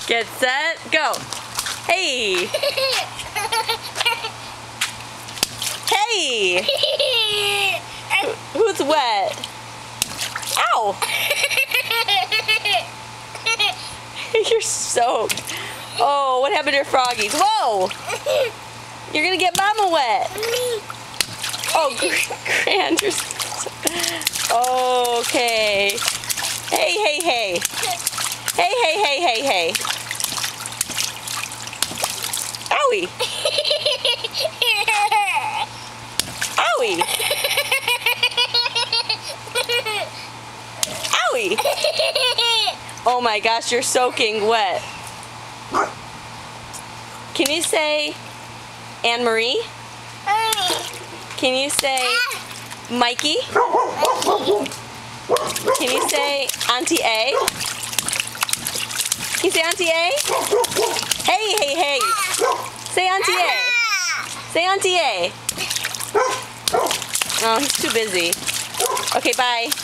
Get set, go. Hey. Hey. Who's wet? Ow. You're soaked. Oh, what happened to your froggies? Whoa. You're gonna get mama wet. Oh, Gran, you're okay. Hey, hey, hey. Hey, hey, hey, hey, hey. Owie. Owie. Owie. Oh my gosh, you're soaking wet. Can you say Anne-Marie? Can you say Mikey? Can you say Auntie A? Can you say Auntie A? Hey, hey, hey. Say Auntie A. Say Auntie A. Oh, he's too busy. Okay, bye.